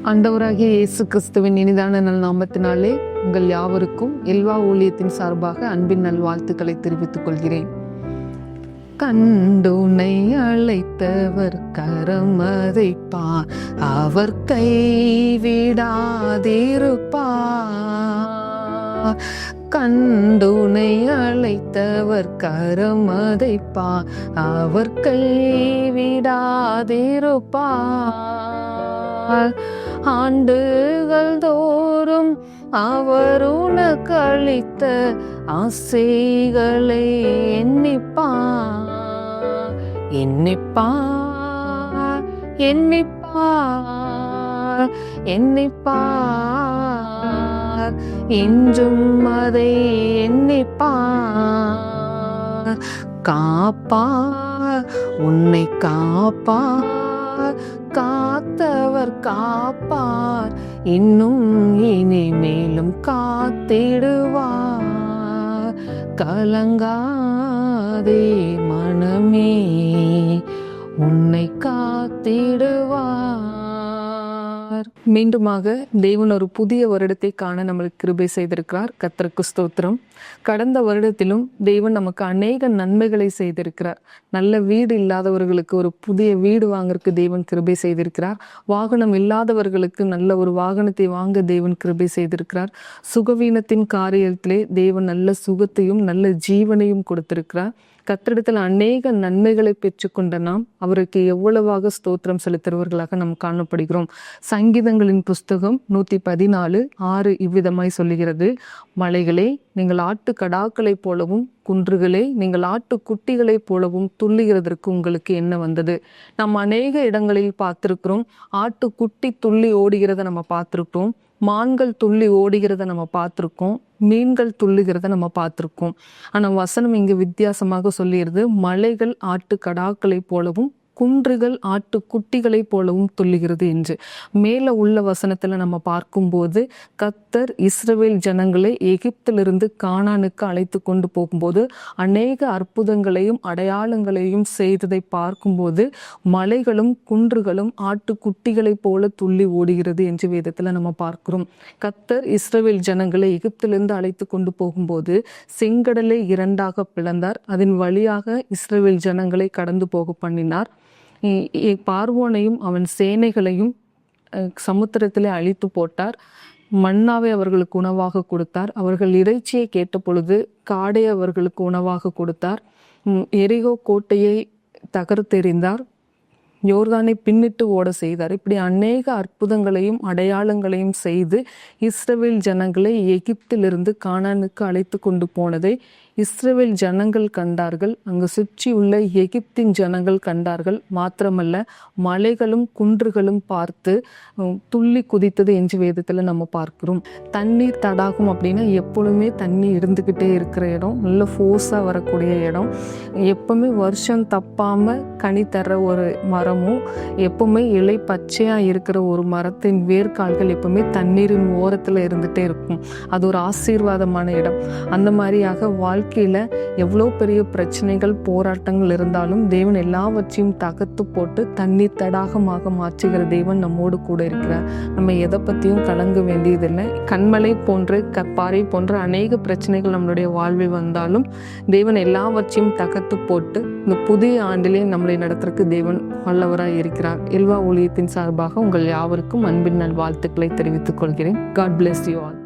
ஆண்டவராகிய இயேசு கிறிஸ்துவின் இனிதான நல் நாமத்தினாலே உங்கள் யாவருக்கும் எல்வா ஊழியத்தின் சார்பாக அன்பின் நல்வாழ்த்துக்களை தெரிவித்துக் கொள்கிறேன். கண்டுனை அழைத்தவர் கரமதைப்பா, அவர் கைவிடாதிருப்பா. கண்டுனை அழைத்தவர் கரமதைப்பா, அவர் கைவிடாதிருப்பா. ஆண்டுகள் தோறும் அவர் உனக்கு அளித்த ஆசைகளை எண்ணிப்பார் எண்ணிப்பார் எண்ணிப்பார் எண்ணிப்பார் இன்றும் அதை எண்ணிப்பார். காப்பார், உன்னை காப்பார், காத்தவர் காப்பார், இன்னும் இனிமேலும் காத்திடுவார். கலங்காதே மனமே, உன்னை காத்திடுவார். மீண்டுமாக தேவன் ஒரு புதிய வருடத்தை காண நம்மளுக்கு கிருபை செய்திருக்கிறார். கர்த்தருக்கு ஸ்தோத்திரம். கடந்த வருடத்திலும் தேவன் நமக்கு அநேக நன்மைகளை செய்திருக்கிறார். நல்ல வீடு இல்லாதவர்களுக்கு ஒரு புதிய வீடு வாங்கறதுக்கு தேவன் கிருபை செய்திருக்கிறார். வாகனம் இல்லாதவர்களுக்கு நல்ல ஒரு வாகனத்தை வாங்க தேவன் கிருபை செய்திருக்கிறார். சுகவீனத்தின் காரியத்திலே தேவன் நல்ல சுகத்தையும் நல்ல ஜீவனையும் கொடுத்திருக்கிறார். கர்த்தரிடத்தில் அநேக நன்மைகளை பெற்றுக்கொண்ட நாம் அவருக்கு எவ்வளவாக ஸ்தோத்திரம் செலுத்துறவர்களாக நாம் காணப்படுகிறோம். சங்கீதங்களின் புஸ்தகம் 114:6 இவ்விதமாய் சொல்லுகிறது: மலைகளே, நீங்கள் ஆட்டு கடாக்களைப் போலவும், குன்றுகளே, நீங்கள் ஆட்டு குட்டிகளைப் போலவும் துள்ளுகிறதற்கு உங்களுக்கு என்ன வந்தது? நம்ம அநேக இடங்களில் பார்த்திருக்கிறோம். ஆட்டு குட்டி துள்ளி ஓடுகிறத நம்ம பார்த்திருக்கிறோம். மான்கள் துள்ளி ஓடுகிறத நம்ம பார்த்துருக்கோம். மீன்கள் துள்ளுகிறத நம்ம பார்த்துருக்கோம். ஆனால் வசனம் இங்கு வித்தியாசமாக சொல்லிடுது: மலைகள் ஆட்டு கடாக்களை போலவும், குன்றுகள் ஆட்டு குட்டிகளை போலவும் துள்ளுகிறது என்று. மேல உள்ள வசனத்துல நம்ம பார்க்கும்போது கர்த்தர் இஸ்ரவேல் ஜனங்களை எகிப்திலிருந்து கானானுக்கு அழைத்து கொண்டு போகும்போது அநேக அற்புதங்களையும் அடையாளங்களையும் செய்ததை பார்க்கும்போது மலைகளும் குன்றுகளும் ஆட்டு குட்டிகளை போல துள்ளி ஓடுகிறது என்று வேதத்துல நம்ம பார்க்கிறோம். கர்த்தர் இஸ்ரவேல் ஜனங்களை எகிப்திலிருந்து அழைத்து கொண்டு போகும்போது செங்கடலை இரண்டாக பிளந்தார். அதன் வழியாக இஸ்ரவேல் ஜனங்களை கடந்து போக பண்ணினார். பார்வோனையும் அவன் சேனைகளையும் சமுத்திரத்திலே அழித்து போட்டார். மன்னாவை அவர்களுக்கு உணவாக கொடுத்தார். அவர்கள் இறைச்சியை கேட்ட பொழுது காடை அவர்களுக்கு உணவாக கொடுத்தார். எரிகோ கோட்டையை தகர்த்தெறிந்தார். யோர்தானை பின்னிட்டு ஓட செய்தார். இப்படி அநேக அற்புதங்களையும் அடையாளங்களையும் செய்து இஸ்ரவேல் ஜனங்களை எகிப்திலிருந்து கானானுக்கு அழைத்து கொண்டு போனதை இஸ்ரவேல் ஜனங்கள் கண்டார்கள். அங்கு சுற்றி உள்ள எகிப்தின் ஜனங்கள் கண்டார்கள். மாத்திரமல்ல, மலைகளும் குன்றுகளும் பார்த்து துள்ளி குதித்தது என்று வேதத்துல நம்ம பார்க்கிறோம். தண்ணீர் தடாகம் அப்படின்னா எப்பொழுதுமே தண்ணி இருந்துகிட்டே இருக்கிற இடம், நல்ல ஃபோர்ஸா வரக்கூடிய இடம், எப்பவுமே வருஷம் தப்பாம கனி தர்ற ஒரு மரமும், எப்பவுமே இலை பச்சையா இருக்கிற ஒரு மரத்தின் வேர்க்கால்கள் எப்பவுமே தண்ணீரின் ஓரத்துல இருந்துட்டே இருக்கும். அது ஒரு ஆசீர்வாதமான இடம். அந்த மாதிரியாக வாழ்க்கையில எவ்வளோ பெரிய பிரச்சனைகள் போராட்டங்கள் இருந்தாலும் தேவன் எல்லாவற்றையும் தகர்த்து போட்டு தண்ணீர் தடாகமாக மாற்றுகிற தேவன் நம்மோடு கூட இருக்கிறார். நம்ம எதை பத்தியும் கலங்க வேண்டியதில்லை. கண்மலை போன்று கற்பாறை போன்ற அநேக பிரச்சனைகள் நம்மளுடைய வாழ்வில் வந்தாலும் தேவன் எல்லாவற்றையும் தகர்த்து போட்டு இந்த புதிய ஆண்டிலே நம்மளை நடத்துறதுக்கு தேவன் வல்லவராய் இருக்கிறார். எல்வா ஊழியத்தின் சார்பாக உங்கள் யாவருக்கும் அன்பின் நல் வாழ்த்துக்களை தெரிவித்துக் கொள்கிறேன். God bless you all.